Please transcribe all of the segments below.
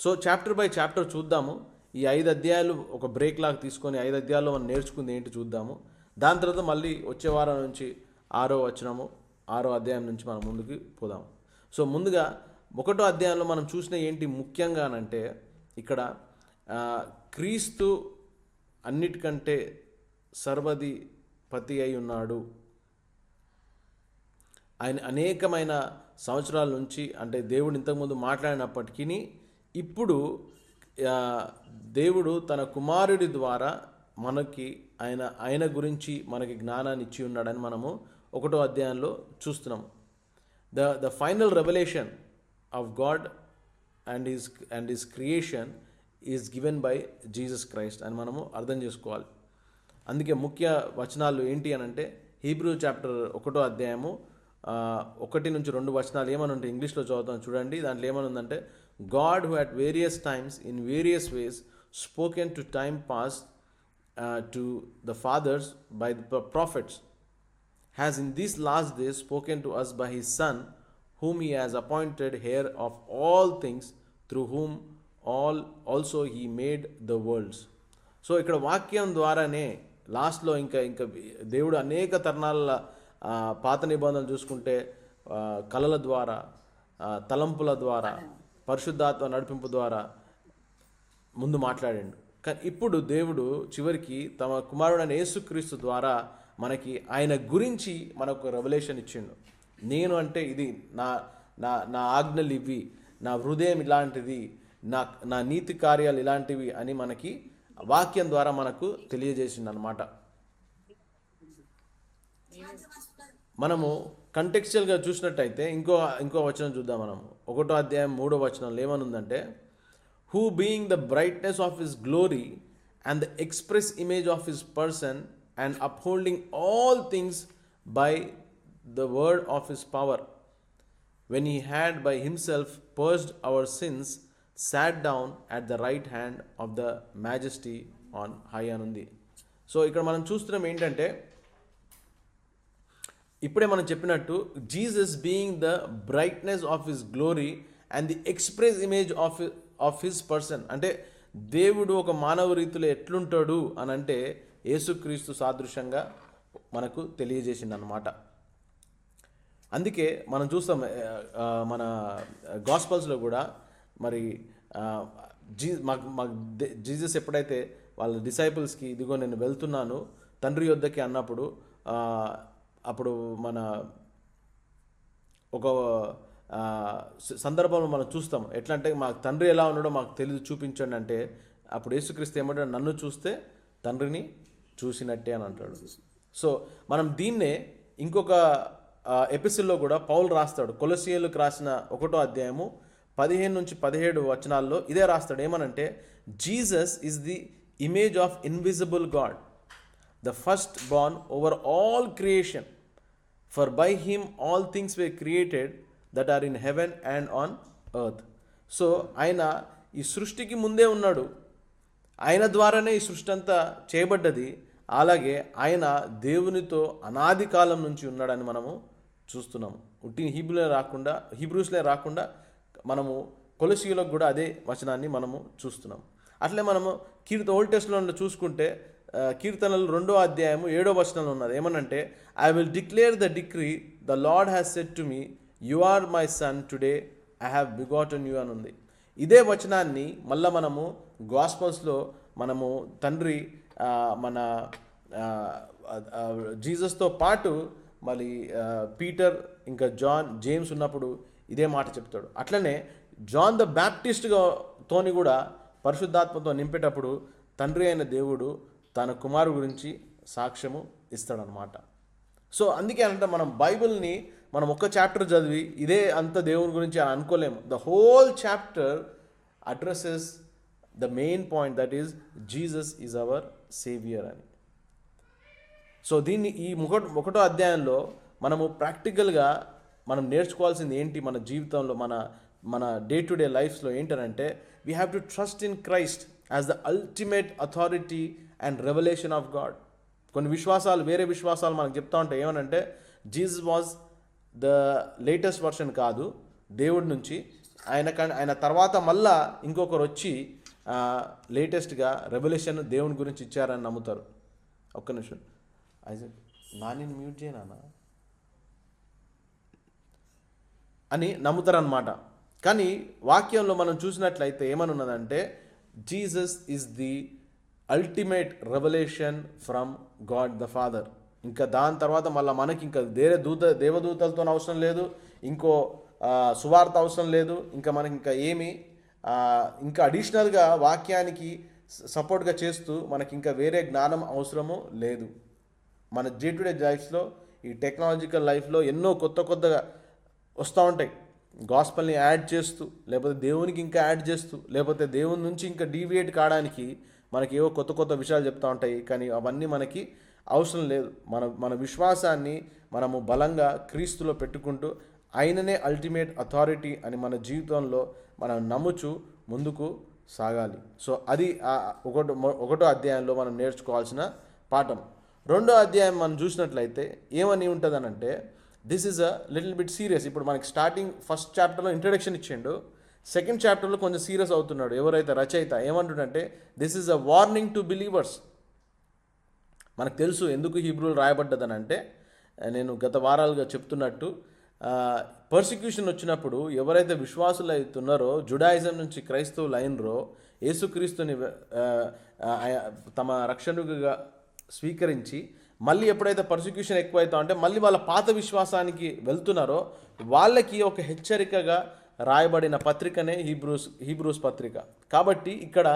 So chapter by chapter చూద్దాము. ఈ 5 అధ్యాయాలు ఒక బ్రేక్ లాగా తీసుకొని 5 అధ్యాయాల్లో మనం నేర్చుకుంది ఏంటి చూద్దాము. దాని తర్వాత మళ్ళీ వచ్చే వారం నుంచి 6వ అధ్యాయం నుంచి మనం ముందుకు పోదాం. సో ముందుగా 1వ అధ్యాయంలో మనం చూసిన ఏంటి ముఖ్యంగానంటే ఇక్కడ క్రీస్తు అన్నిటికంటే సర్వాధిపతి అయి ఉన్నాడు. ఆయన అనేకమైన సంవత్సరాల నుంచి, అంటే దేవుడు ఇంతకుముందు మాట్లాడినప్పటికీ ఇప్పుడు దేవుడు తన కుమారుడి ద్వారా మనకి ఆయన గురించి మనకి జ్ఞానాన్ని ఇచ్చి ఉన్నాడని మనము 1వ అధ్యాయంలో చూస్తున్నాం. The final revolution of God and his creation is given by Jesus Christ అని మనము అర్థం చేసుకోవాలి. అందుకే ముఖ్య వచనాలు ఏంటి అని అంటే హీబ్రూ చాప్టర్ 1వ అధ్యాయము 1 నుంచి 2 వచనాలు ఏమని ఉంటే ఇంగ్లీష్లో చదువుతాం చూడండి. దాంట్లో ఏమని ఉందంటే, God who at various times in various ways spoken to time past to the fathers by the prophets has in these last days spoken to us by his son, whom he has appointed heir of all things, through whom also he made the worlds. So ఇక్కడ వాక్యం ద్వారానే లాస్ట్లో ఇంకా దేవుడు అనేక తరుణాల పాత నిబంధనలు చూసుకుంటే కళల ద్వారా, తలంపుల ద్వారా, పరిశుద్ధాత్మ నడిపింపు ద్వారా ముందు మాట్లాడాడు. కానీ ఇప్పుడు దేవుడు చివరికి తమ కుమారుడైన యేసుక్రీస్తు ద్వారా మనకి ఆయన గురించి మనకు రెవల్యూషన్ ఇచ్చిండు. నేను అంటే ఇది, నా ఆజ్ఞలు ఇవి, నా హృదయం ఇలాంటిది, నా నీతి కార్యాలు ఇలాంటివి అని మనకి వాక్యం ద్వారా మనకు తెలియజేసిండు అనమాట. మనము కంటెక్స్చువల్గా చూసినట్టయితే ఇంకో వచనం చూద్దాం. మనము 1వ అధ్యాయం 3వ వచనంలో ఏమనుందంటే, who being the brightness of his glory and the express image of his person and upholding all things by the word of his power, when he had by himself purged our sins, sat down at the right hand of the majesty on high anundi. So ఇక్కడ మనం చూస్తున్నాం ఏంటంటే, ఇప్పుడే మనం చెప్పినట్టు Jesus being the brightness of his glory and the express image of his person, అంటే దేవుడు ఒక మానవ రీతిలో ఎట్లుంటాడు అని అంటే యేసుక్రీస్తు సాదృశ్యంగా మనకు తెలియజేసింది అన్నమాట. అందుకే మనం చూస్తాం మన గాస్పల్స్లో కూడా మరి జీసస్ ఎప్పుడైతే వాళ్ళ డిసైపుల్స్కి ఇదిగో నేను వెళ్తున్నాను తండ్రి యొద్దకి అన్నప్పుడు, అప్పుడు మన ఒక సందర్భంలో మనం చూస్తాం ఎట్లా అంటే, మాకు తండ్రి ఎలా ఉన్నాడో మాకు తెలియదు చూపించండి అంటే, అప్పుడు యేసుక్రీస్తు ఏమంటాడు, నన్ను చూస్తే తండ్రిని చూసినట్టే అని అంటాడు. సో మనం దీన్నే ఇంకొక ఎపిసోడ్లో కూడా పౌలు రాస్తాడు. కొలొస్సీయులకు రాసిన 1వ అధ్యాయము 15 నుంచి 17 వచనాల్లో ఇదే రాస్తాడు. ఏమనంటే, Jesus is the image of invisible God, the firstborn over all creation, for by him all things were created that are in heaven and on earth. So ఆయన ఈ సృష్టికి ముందే ఉన్నాడు, ఆయన ద్వారానే ఈ సృష్టి అంతా చేయబడ్డది. అలాగే ఆయన దేవునితో అనాది కాలం నుంచి ఉన్నాడని మనము చూస్తున్నాము. ఉట్టి హీబ్రూస్లే రాకుండా మనము కొలొస్సీయులకు కూడా అదే వచనాన్ని మనము చూస్తున్నాం. అట్లే మనము ఓల్డ్ టెస్ట్మెంట్లో చూసుకుంటే కీర్తనలు 2వ అధ్యాయము 7వ వచనంలో ఉన్నది. ఏమనంటే, I will declare the decree the Lord has said to me, you are my son, today I have begotten you అని ఉంది. ఇదే వచనాన్ని మళ్ళీ మనము గాస్పల్స్లో మనము తండ్రి మన జీసస్తో పాటు మళ్ళీ పీటర్ ఇంకా జేమ్స్ ఉన్నప్పుడు ఇదే మాట చెప్తాడు. అట్లనే జాన్ ద బ్యాప్టిస్ట్గా తోని కూడా పరిశుద్ధాత్మతో నింపేటప్పుడు తండ్రి అయిన దేవుడు తన కుమారు గురించి సాక్ష్యము ఇస్తాడనమాట. సో అందుకే అంటే మనం బైబిల్ని మనం ఒక్క చాప్టర్ చదివి ఇదే అంత దేవుని గురించి అని అనుకోలేము. The whole chapter addresses the main point, that is Jesus is our saviour అని. సో దీన్ని ఈ 1వ అధ్యాయంలో మనము ప్రాక్టికల్గా మనం నేర్చుకోవాల్సింది ఏంటి మన జీవితంలో, మన డే టు డే లైఫ్స్లో ఏంటంటే, we have to trust in Christ as the ultimate authority and revolution of God. కొన్ని వేరే విశ్వాసాలు మనకు చెప్తా ఉంటాయి. ఏమనంటే, Jesus was the latest version కాదు దేవుడి నుంచి, ఆయన తర్వాత మళ్ళా ఇంకొకరు వచ్చి లేటెస్ట్గా రెవల్యూషన్ దేవుని గురించి ఇచ్చారని నమ్ముతారు. ఒక్క నిమిషం ఐజాక్, నాని మ్యూట్ చేయనా అని నమ్ముతారనమాట. కానీ వాక్యంలో మనం చూసినట్లయితే ఏమని ఉన్నదంటే Jesus is the ultimate revolution from God the father. ఇంకా దాని తర్వాత మళ్ళీ మనకి ఇంకా దేవదూతలతో అవసరం లేదు, ఇంకో సువార్త అవసరం లేదు, ఇంకా మనకి ఇంకా ఏమి ఇంకా అడిషనల్గా వాక్యానికి సపోర్ట్గా చేస్తూ మనకి ఇంకా వేరే జ్ఞానం అవసరము లేదు. మన డే టు డే లైఫ్లో, ఈ టెక్నాలజికల్ లైఫ్లో ఎన్నో కొత్తగా వస్తూ ఉంటాయి. గాస్పల్ని యాడ్ చేస్తూ, లేకపోతే దేవునికి ఇంకా యాడ్ చేస్తూ, లేకపోతే దేవుని నుంచి ఇంకా డీవియేట్ కావడానికి మనకి ఏవో కొత్త విషయాలు చెప్తూ ఉంటాయి. కానీ అవన్నీ మనకి అవసరం లేదు. మన విశ్వాసాన్ని మనము బలంగా క్రీస్తులో పెట్టుకుంటూ ఆయననే అల్టిమేట్ అథారిటీ అని మన జీవితంలో మనం నమ్ముచు ముందుకు సాగాలి. సో అది ఒకటో అధ్యాయంలో మనం నేర్చుకోవాల్సిన పాఠం. రెండో అధ్యాయం మనం చూసినట్లయితే ఏమని ఉంటుందనంటే this is a little bit serious. ఇప్పుడు మనకి స్టార్టింగ్ ఫస్ట్ చాప్టర్లో ఇంట్రడక్షన్ ఇచ్చిండు, సెకండ్ చాప్టర్లో కొంచెం సీరియస్ అవుతున్నాడు. ఎవరైతే రచయిత ఏమంటుండంటే this is a warning to believers. మనకు తెలుసు ఎందుకు హీబ్రూలు రాయబడ్డదని అంటే, నేను గత వారాలుగా చెప్తున్నట్టు పర్సిక్యూషన్ వచ్చినప్పుడు ఎవరైతే విశ్వాసులు అవుతున్నారో, జుడాయిజం నుంచి క్రైస్తవులు అయినరో, యేసుక్రీస్తుని తమ రక్షణగా స్వీకరించి మళ్ళీ ఎప్పుడైతే పర్సిక్యూషన్ ఎక్కువైతా అంటే మళ్ళీ వాళ్ళ పాత విశ్వాసానికి వెళ్తున్నారో వాళ్ళకి ఒక హెచ్చరికగా రాయబడిన పత్రికనే హీబ్రూస్ పత్రిక. కాబట్టి ఇక్కడ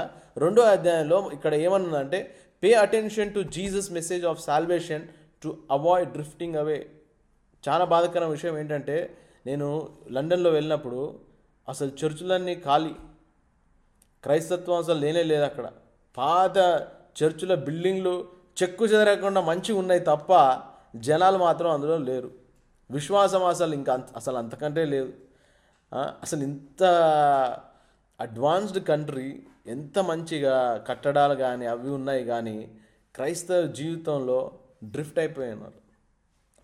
రెండో అధ్యాయంలో ఇక్కడ ఏమన్నంటే pay attention to Jesus message of salvation to avoid drifting away. చాలా బాధాకరమైన విషయం ఏంటంటే, నేను లండన్లో వెళ్ళినప్పుడు అసలు చర్చులన్నీ ఖాళీ, క్రైస్తత్వం అసలు లేనే లేదు అక్కడ. పాత చర్చుల బిల్డింగ్లు చెక్కు చెదరకుండా మంచిగా ఉన్నాయి తప్ప జనాలు మాత్రం అందులో లేరు. విశ్వాసం అసలు అంతకంటే లేదు. అసలు ఇంత అడ్వాన్స్డ్ కంట్రీ, ఎంత మంచిగా కట్టడాలు కానీ అవి ఉన్నాయి, కానీ క్రైస్తవ జీవితంలో డ్రిఫ్ట్ అయిపోయినారు.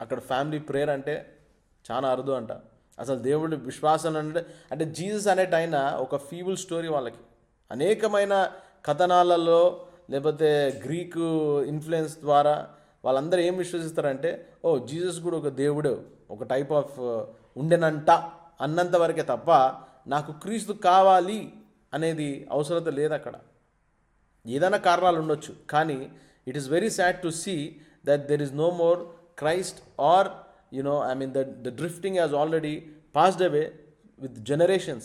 అక్కడ ఫ్యామిలీ ప్రేయర్ అంటే చాలా అరుదు అంట. అసలు దేవుడి విశ్వాసం అంటే జీసస్ అనేటైన ఒక ఫీబుల్ స్టోరీ. వాళ్ళకి అనేకమైన కథనాలలో లేకపోతే గ్రీకు ఇన్ఫ్లుయెన్స్ ద్వారా వాళ్ళందరూ ఏం విశ్వసిస్తారంటే, ఓ జీసస్ కూడా ఒక దేవుడు, ఒక టైప్ ఆఫ్ ఉండెనంట అన్నంత వరకే తప్ప నాకు క్రీస్తు కావాలి అనేది అవసరత లేదు అక్కడ. ఏదైనా కారణాలు ఉండొచ్చు, కానీ it is very sad to see that there is no more Christ, or the drifting has already passed away with generations.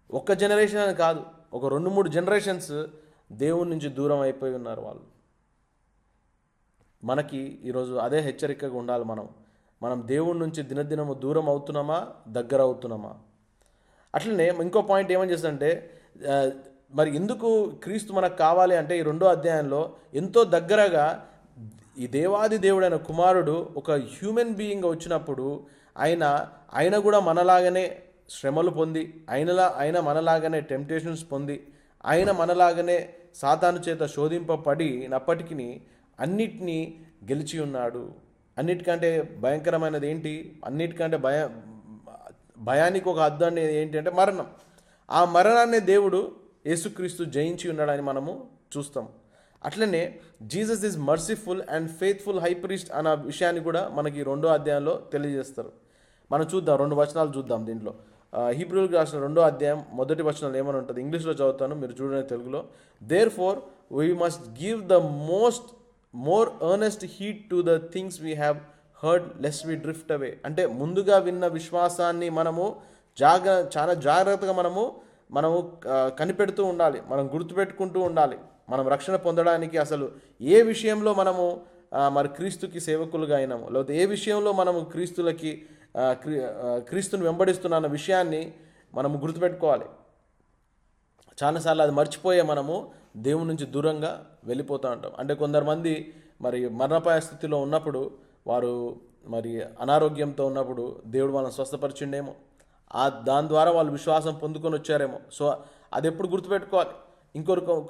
ఒక్క జనరేషన్ అని కాదు, ఒక 2-3 జనరేషన్స్ దేవుని నుంచి దూరం అయిపోయి ఉన్నారు వాళ్ళు. మనకి ఈరోజు అదే హెచ్చరికగా ఉండాలి. మనం దేవుని నుంచి దినదినము దూరం అవుతున్నామా, దగ్గర అవుతున్నామా? అట్లనే ఇంకో పాయింట్ ఏమని చేస్తుందంటే, మరి ఎందుకు క్రీస్తు మనకు కావాలి అంటే ఈ రెండో అధ్యాయంలో ఎంతో దగ్గరగా ఈ దేవాది దేవుడైన కుమారుడు ఒక హ్యూమన్ బీయింగ్ వచ్చినప్పుడు ఆయన కూడా మనలాగానే శ్రమలు పొంది, ఆయన మనలాగానే టెంప్టేషన్స్ పొంది, ఆయన మనలాగానే సాతాను చేత శోధింపబడినప్పటికీ అన్నిటినీ గెలిచి ఉన్నాడు. అన్నిటికంటే భయంకరమైనది ఏంటి? అన్నిటికంటే భయానికి ఒక అర్థం అనేది ఏంటి అంటే మరణం. ఆ మరణాన్ని దేవుడు యేసుక్రీస్తు జయించి ఉన్నాడని మనము చూస్తాం. అట్లనే Jesus is merciful and faithful high priest అన్న విషయాన్ని కూడా మనకి రెండో అధ్యాయంలో తెలియజేస్తారు. మనం చూద్దాం, 2 వచనాలు చూద్దాం దీంట్లో. హీబ్రూలకు రాసిన 2వ అధ్యాయం 1వ వచనంలో ఏమని ఉంటుంది? ఇంగ్లీష్లో చదువుతాను, మీరు చూడండి తెలుగులో. Therefore we must give the more earnest heed to the things we have heard lest we drift away. అంటే ముందుగా విన్న విశ్వాసాన్ని మనము చాలా జాగ్రత్తగా మనము కనిపెడుతూ ఉండాలి, మనం గుర్తుపెట్టుకుంటూ ఉండాలి. మనం రక్షణ పొందడానికి అసలు ఏ విషయంలో మనము మరి క్రీస్తుకి సేవకులుగా అయినాము, లేకపోతే ఏ విషయంలో మనము క్రీస్తుని వెంబడిస్తున్న విషయాన్ని మనము గుర్తుపెట్టుకోవాలి. చాలాసార్లు అది మర్చిపోయే మనము దేవుని నుంచి దూరంగా వెళ్ళిపోతూ ఉంటాం. అంటే కొందరు మరి మరణపాయ స్థితిలో ఉన్నప్పుడు, వారు మరి అనారోగ్యంతో ఉన్నప్పుడు దేవుడు వాళ్ళని స్వస్థపరిచిండేమో, దాని ద్వారా వాళ్ళు విశ్వాసం పొందుకొని వచ్చారేమో. సో అది ఎప్పుడు గుర్తుపెట్టుకోవాలి.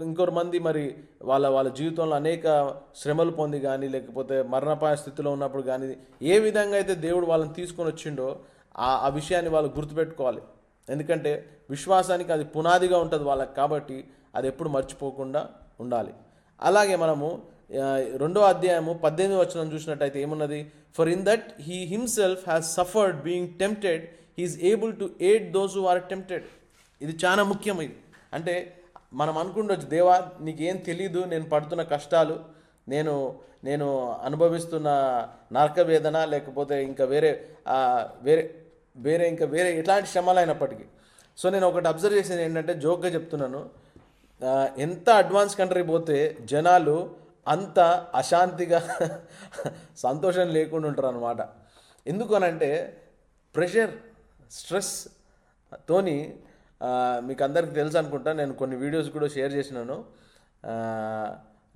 ఇంకొరు మంది మరి వాళ్ళ జీవితంలో అనేక శ్రమలు పొంది కానీ, లేకపోతే మరణపాయ స్థితిలో ఉన్నప్పుడు కానీ, ఏ విధంగా అయితే దేవుడు వాళ్ళని తీసుకొని వచ్చిండో ఆ విషయాన్ని వాళ్ళు గుర్తుపెట్టుకోవాలి. ఎందుకంటే విశ్వాసానికి అది పునాదిగా ఉంటుంది వాళ్ళకి, కాబట్టి అది ఎప్పుడు మర్చిపోకుండా ఉండాలి. అలాగే మనము 2వ అధ్యాయము 18వ వచనం చూసినట్టయితే ఏమున్నది? For in that he himself has suffered being tempted, he is able to aid those who are tempted. ఇది చాలా ముఖ్యం. ఇది అంటే మనం అనుకుండొచ్చు, దేవా నీకేం తెలీదు, నేను పడుతున్న కష్టాలు, నేను నేను అనుభవిస్తున్న నరక వేదన, లేకపోతే ఇంకా వేరే వేరే వేరే ఇంకా వేరే ఎట్లాంటి శ్రమలు అయినప్పటికీ. సో నేను ఒకటి అబ్జర్వ్ చేసేది ఏంటంటే, జోక్గా చెప్తున్నాను, ఎంత అడ్వాన్స్ కంట్రీ పోతే జనాలు అంత అశాంతిగా సంతోషం లేకుండా ఉంటారు అనమాట. ఎందుకు అనంటే ప్రెషర్, స్ట్రెస్ తోని మీకు అందరికీ తెలుసు అనుకుంటా, నేను కొన్ని వీడియోస్ కూడా షేర్ చేసినాను.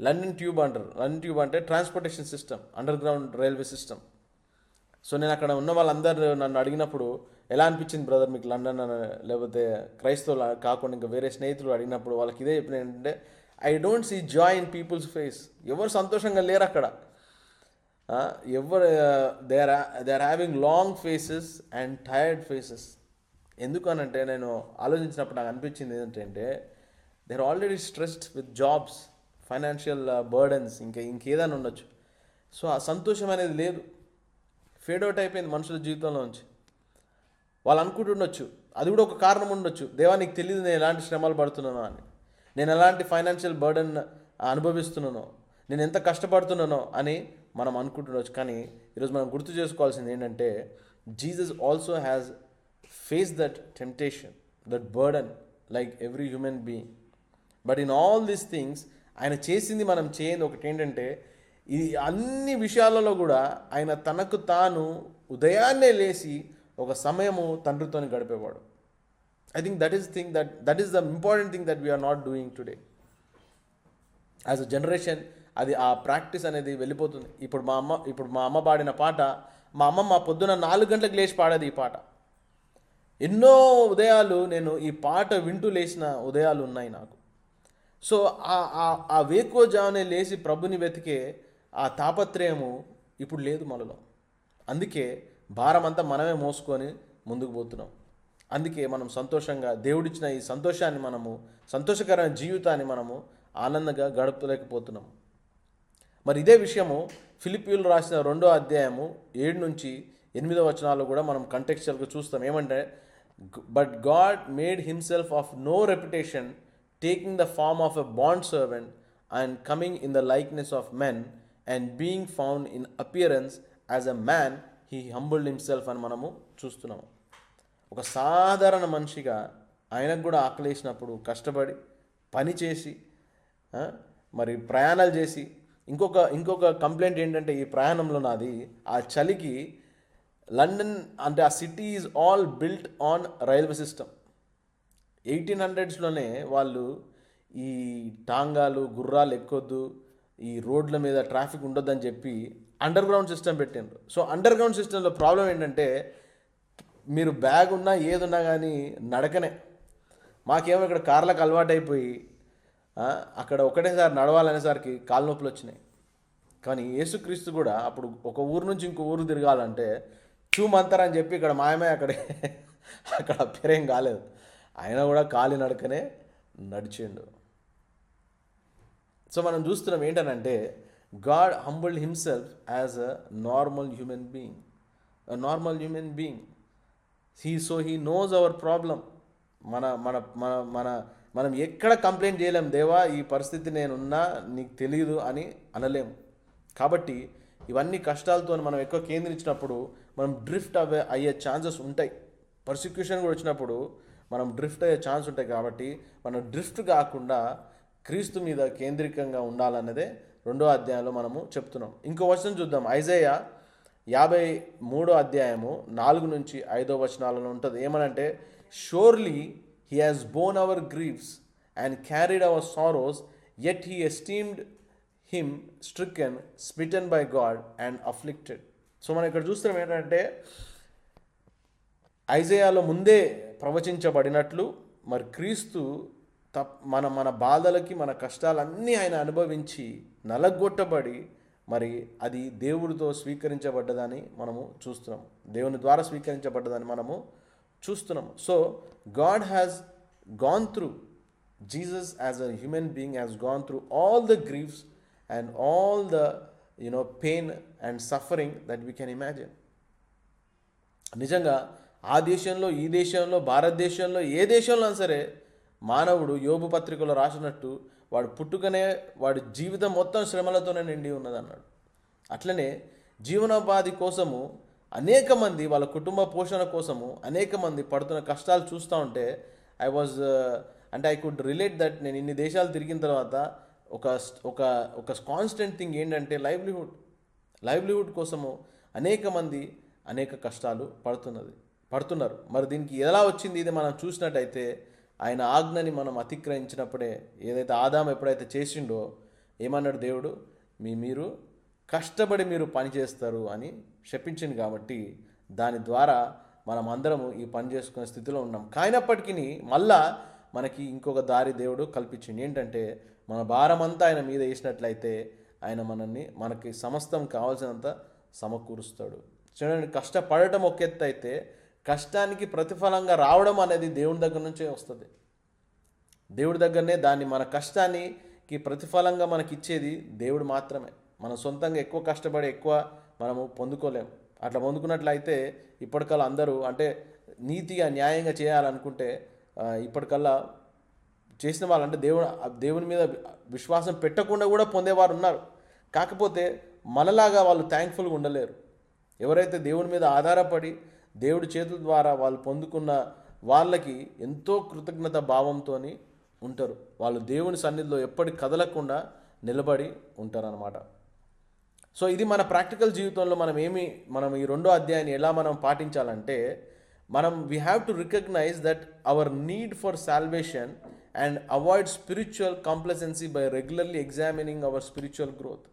లండన్ ట్యూబ్ అంటారు. లండన్ ట్యూబ్ అంటే transportation system, under ground railway system. So నేను అక్కడ ఉన్న వాళ్ళందరూ నన్ను అడిగినప్పుడు, ఎలా అనిపించింది బ్రదర్ మీకు లండన్ అని, లేకపోతే క్రైస్తవులు కాకుండా ఇంకా వేరే స్నేహితులు అడిగినప్పుడు వాళ్ళకి ఇదే చెప్పిన ఏంటంటే, I don't see joy in people's face. ఎవరు సంతోషంగా లేరు అక్కడ. ఎవరు they are having long faces and tired faces. ఎందుకు అనంటే, నేను ఆలోచించినప్పుడు నాకు అనిపించింది ఏంటంటే, they are already stressed with jobs, financial burdens, ఇంకేదైనా ఉండొచ్చు. సో ఆ సంతోషం అనేది లేదు, ఫేడ్ అవుట్ అయిపోయింది మనుషుల జీవితంలో నుంచి. వాళ్ళు అనుకుంటుండొచ్చు, అది కూడా ఒక కారణం ఉండొచ్చు, దేవా నీకు తెలియదు నేను ఎలాంటి శ్రమలు పడుతున్నానో అని, నేను ఎలాంటి ఫైనాన్షియల్ బర్డన్ అనుభవిస్తున్నానో, నేను ఎంత కష్టపడుతున్నానో అని మనం అనుకుంటుండొచ్చు. కానీ ఈరోజు మనం గుర్తు చేసుకోవాల్సింది ఏంటంటే, Jesus also has face that temptation, that burden like every human being. But in all these things ఆయన చేసింది మనం చేయండి ఒకటి ఏంటంటే, ఈ అన్ని విషయాలలో కూడా ఆయన తనకు తాను ఉదయాన్నే లేచి ఒక సమయము తండ్రితో గడిపేవాడు. I think that is the important thing that we are not doing today as a generation. అది ఆ ప్రాక్టీస్ అనేది వెళ్ళిపోతుంది. ఇప్పుడు మా అమ్మ పాడిన పాట, మా అమ్మమ్మ పొద్దున 4 గంటలకు లేచి పాడేది ఈ పాట. ఎన్నో ఉదయాలు నేను ఈ పాట వింటూ లేచిన ఉదయాలు ఉన్నాయి నాకు. సో ఆ వేకువజామునే లేచి ప్రభుని వెతికే ఆ తాపత్రయము ఇప్పుడు లేదు మనలో. అందుకే భారం అంతా మనమే మోసుకొని ముందుకు పోతున్నాం. అందుకే మనం సంతోషంగా దేవుడిచ్చిన ఈ సంతోషాన్ని, మనము సంతోషకరమైన జీవితాన్ని మనము ఆనందంగా గడపలేకపోతున్నాం. మరి ఇదే విషయము ఫిలిప్పీయులు రాసిన 2వ అధ్యాయము 7 నుంచి 8వ వచనాలు కూడా మనం కంటెక్స్చువల్గా చూస్తాం. ఏమంటే, but God made himself of no reputation, taking the form of a bond servant and coming in the likeness of men, and being found in appearance as a man, he humbled himself అని మనము చూస్తున్నాము. ఒక సాధారణ మనిషిగా ఆయనకు కూడా ఆకలేసినప్పుడు కష్టపడి పని చేసి మరి ప్రయాణాలు చేసి, ఇంకొక కంప్లైంట్ ఏంటంటే, ఈ ప్రయాణంలో నాది ఆ చలికి లండన్ అంటే ఆ city is all built on railway system. 1800స్లోనే వాళ్ళు ఈ టాంగాలు, గుర్రాలు ఎక్కొద్దు, ఈ రోడ్ల మీద ట్రాఫిక్ ఉండొద్దని చెప్పి అండర్ గ్రౌండ్ సిస్టమ్ పెట్టిండ్రు. సో అండర్ గ్రౌండ్ సిస్టంలో ప్రాబ్లం ఏంటంటే, మీరు బ్యాగ్ ఉన్నా ఏదున్నా కానీ నడకనే. మాకేమో ఇక్కడ కార్లకు అలవాటు అయిపోయి అక్కడ ఒకటేసారి నడవాలనేసరికి కాలు నొప్పులు వచ్చినాయి. కానీ యేసుక్రీస్తు కూడా అప్పుడు ఒక ఊరు నుంచి ఇంకో ఊరు తిరగాలంటే చూమంతరని చెప్పి ఇక్కడ మాయమే అక్కడ పేరేం కాలేదు. ఆయన కూడా కాలి నడకనే నడిచిండు. సో మనం చూస్తున్నాం ఏంటనంటే, God humbled himself as a normal human being. He knows our problem. మనం ఎక్కడ కంప్లైంట్ చేయలేం, దేవా ఈ పరిస్థితి నేనున్నా నీకు తెలియదు అని అనలేము. కాబట్టి ఇవన్నీ కష్టాలతో మనం ఎక్కువ కేంద్రించినప్పుడు మనం డ్రిఫ్ట్ అయ్యే ఛాన్సెస్ ఉంటాయి. పర్సిక్యూషన్ కూడా వచ్చినప్పుడు మనం డ్రిఫ్ట్ అయ్యే ఛాన్స్ ఉంటాయి. కాబట్టి మనం డ్రిఫ్ట్ కాకుండా క్రీస్తు మీద కేంద్రీకంగా ఉండాలన్నదే 2వ అధ్యాయంలో మనము చెప్తున్నాం. ఇంకో వచనం చూద్దాం. ఐజాయా 53వ అధ్యాయము 4 నుంచి 5వ వచనాలలో ఉంటుంది. ఏమనంటే, surely he has borne our griefs and carried our sorrows, yet he esteemed him stricken, smitten by God and afflicted. So మనం ఇక్కడ చూస్తున్నాం ఏంటంటే, ఐజాయాలో ముందే ప్రవచించబడినట్లు మరి క్రీస్తు మన బాధలకి, మన కష్టాలన్నీ ఆయన అనుభవించి నలగొట్టబడి మరి అది దేవుడితో స్వీకరించబడ్డదని మనము చూస్తున్నాం. దేవుని ద్వారా స్వీకరించబడ్డదని మనము చూస్తున్నాము. So God has gone through, Jesus as a human being has gone through all the griefs and all the pain and suffering that we can imagine. నిజంగా ఆ దేశంలో, ఈ దేశంలో, భారతదేశంలో, ఏ దేశంలో అయినా సరే మానవుడు యోబు పత్రికలో రాసినట్టు వాడు పుట్టుకనే వాడి జీవితం మొత్తం శ్రమలతోనే నిండి ఉన్నదన్నాడు. అట్లనే జీవనోపాధి కోసము అనేక మంది, వాళ్ళ కుటుంబ పోషణ కోసము అనేక మంది పడుతున్న కష్టాలు చూస్తూ ఉంటే ఐ కుడ్ రిలేట్ దట్. నేను ఇన్ని దేశాలు తిరిగిన తర్వాత ఒక ఒక ఒక కాన్స్టెంట్ థింగ్ ఏంటంటే లైవ్లీహుడ్ కోసము అనేక మంది అనేక కష్టాలు పడుతున్నారు. మరి దీనికి ఎలా వచ్చింది? ఇది మనం చూసినట్టయితే ఆయన ఆజ్ఞని మనం అతిక్రమించినప్పుడే, ఏదైతే ఆదాము ఎప్పుడైతే చేసిండో ఏమన్నాడు దేవుడు, మీరు కష్టపడి మీరు పని చేస్తారు అని శపించింది. కాబట్టి దాని ద్వారా మనం అందరము ఈ పని చేసుకునే స్థితిలో ఉన్నాం. కానప్పటికీ మళ్ళా మనకి ఇంకొక దారి దేవుడు కల్పించింది. ఏంటంటే మన భారం అంతా ఆయన మీద వేసినట్లయితే ఆయన మనకి సమస్తం కావాల్సినంత సమకూరుస్తాడు. చూడండి, కష్టపడటం ఒక ఎత్తు అయితే కష్టానికి ప్రతిఫలంగా రావడం అనేది దేవుని దగ్గర నుంచే వస్తుంది. దేవుడి దగ్గరనే దాన్ని, మన కష్టానికి ప్రతిఫలంగా మనకి ఇచ్చేది దేవుడు మాత్రమే. మనం సొంతంగా ఎక్కువ కష్టపడి ఎక్కువ మనము పొందుకోలేము. అట్లా పొందుకున్నట్లయితే ఇప్పటికల్లా అందరూ అంటే నీతిగా న్యాయంగా చేయాలనుకుంటే ఇప్పటికల్లా చేసిన వాళ్ళు అంటే దేవుని మీద విశ్వాసం పెట్టకుండా కూడా పొందేవారు ఉన్నారు. కాకపోతే మనలాగా వాళ్ళు థ్యాంక్ఫుల్గా ఉండలేరు. ఎవరైతే దేవుని మీద ఆధారపడి దేవుడి చేతుల ద్వారా వాళ్ళు పొందుకున్న వాళ్ళకి ఎంతో కృతజ్ఞత భావంతో ఉంటారు. వాళ్ళు దేవుని సన్నిధిలో ఎప్పటి కదలకుండా నిలబడి ఉంటారన్నమాట. సో ఇది మన ప్రాక్టికల్ జీవితంలో మనం ఈ రెండో అధ్యాయాన్ని ఎలా మనం పాటించాలంటే, we have to recognize that our need for salvation and avoid spiritual complacency by regularly examining our spiritual growth.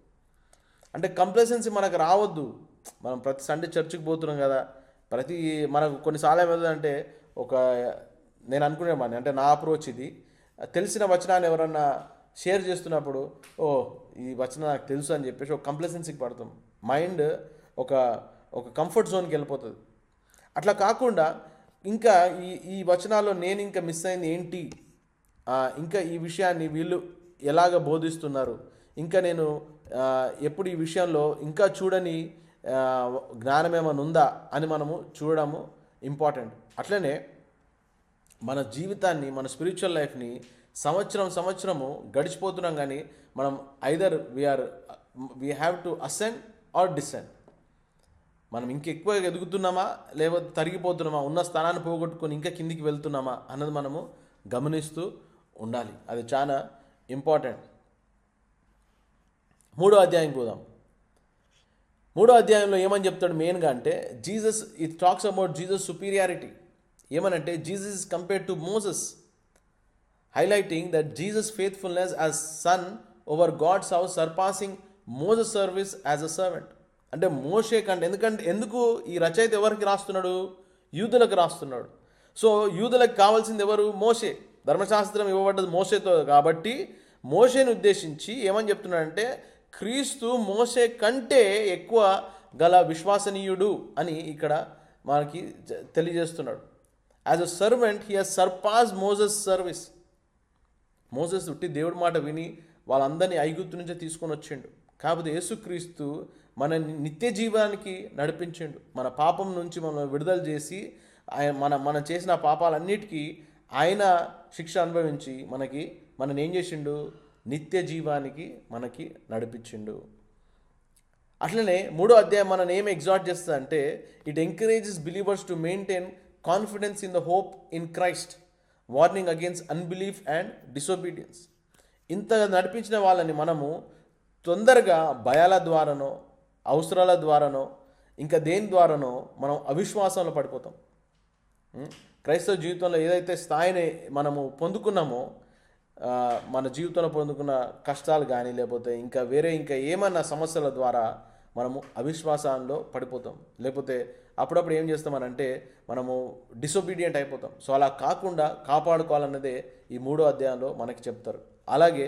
అంటే కంప్లసెన్సీ మనకు రావద్దు. మనం ప్రతి సండే చర్చికి పోతున్నాం కదా, మనకు కొన్నిసార్లు ఏమవుతుందంటే నేను అనుకునేవాడిని, అంటే నా అప్రోచ్ ఇది, తెలిసిన వచనాన్ని ఎవరన్నా షేర్ చేస్తున్నప్పుడు ఈ వచనం నాకు తెలుసు అని చెప్పేసి ఒక కంప్లసెన్సీకి పడతాం. మైండ్ ఒక కంఫర్ట్ జోన్కి వెళ్ళిపోతుంది. అట్లా కాకుండా ఇంకా ఈ వచనాల్లో నేను ఇంకా మిస్ అయింది ఏంటి, ఇంకా ఈ విషయాన్ని వీళ్ళు ఎలాగ బోధిస్తున్నారు, ఇంకా నేను ఎప్పుడు ఈ విషయంలో ఇంకా చూడని జ్ఞానం ఏమైనా ఉందా అని మనము చూడడము ఇంపార్టెంట్. అట్లనే మన జీవితాన్ని, మన స్పిరిచువల్ లైఫ్ని సంవత్సరము గడిచిపోతున్నాం, కానీ మనం either we have to ascend or descend. మనం ఇంకెక్కువ ఎదుగుతున్నామా లేకపోతే తరిగిపోతున్నామా, ఉన్న స్థానాన్ని పోగొట్టుకొని ఇంకా కిందికి వెళ్తున్నామా అన్నది మనము గమనిస్తూ ఉండాలి. అది చాలా ఇంపార్టెంట్. 3వ అధ్యాయం పోదాం. 3వ అధ్యాయంలో ఏమని చెప్తాడు మెయిన్గా అంటే, it talks about Jesus superiority. ఏమనంటే Jesus is compared to Moses, highlighting that Jesus' faithfulness as son over God's house surpassing Moses' service as a servant. అంటే మోషే కంటే, ఎందుకు ఈ రచయిత ఎవరికి రాస్తున్నాడు? యూదులకు రాస్తున్నాడు. సో యూదులకు కావాల్సింది ఎవరు? మోషే. ధర్మశాస్త్రం ఇవ్వబడ్డది మోషేతో కాబట్టి మోషేని ఉద్దేశించి ఏమని చెప్తున్నాడంటే, క్రీస్తు మోషే కంటే ఎక్కువ గల విశ్వసనీయుడు అని ఇక్కడ మనకి తెలియజేస్తున్నాడు. As a servant he has surpassed Moses service. Moses ఉట్టి దేవుడి మాట విని వాళ్ళందరినీ ఐగుప్తు నుంచే తీసుకొని వచ్చిండు. కాకపోతే యేసుక్రీస్తు మన నిత్య జీవానికి నడిపించిండు. మన పాపం నుంచి మనల్ని విడుదల చేసి మనం చేసిన పాపాలన్నిటికీ ఆయన శిక్ష అనుభవించి మనని ఏం చేసిండు? నిత్య జీవానికి మనకి నడిపించిండు. అట్లనే 3వ అధ్యాయం మనం ఏం ఎగ్జార్ట్ చేస్తుంది అంటే, it encourages believers to maintain confidence in the hope in Christ, warning against unbelief and disobedience. ఇంత నడిపించిన వాళ్ళని మనము తొందరగా భయాల ద్వారానో, అవసరాల ద్వారానో, ఇంకా దేని ద్వారానో మనం అవిశ్వాసంలో పడిపోతాం. క్రైస్తవ జీవితంలో ఏదైతే స్థాయిని మనము పొందుకున్నామో, మన జీవితంలో పొందుకున్న కష్టాలు కానీ లేకపోతే ఇంకా ఏమన్నా సమస్యల ద్వారా మనము అవిశ్వాసంలో పడిపోతాం. లేకపోతే అప్పుడప్పుడు ఏం చేస్తామనంటే మనము డిసొబీడియంట్ అయిపోతాం. సో అలా కాకుండా కాపాడుకోవాలన్నదే ఈ 3వ అధ్యాయంలో మనకి చెప్తారు. అలాగే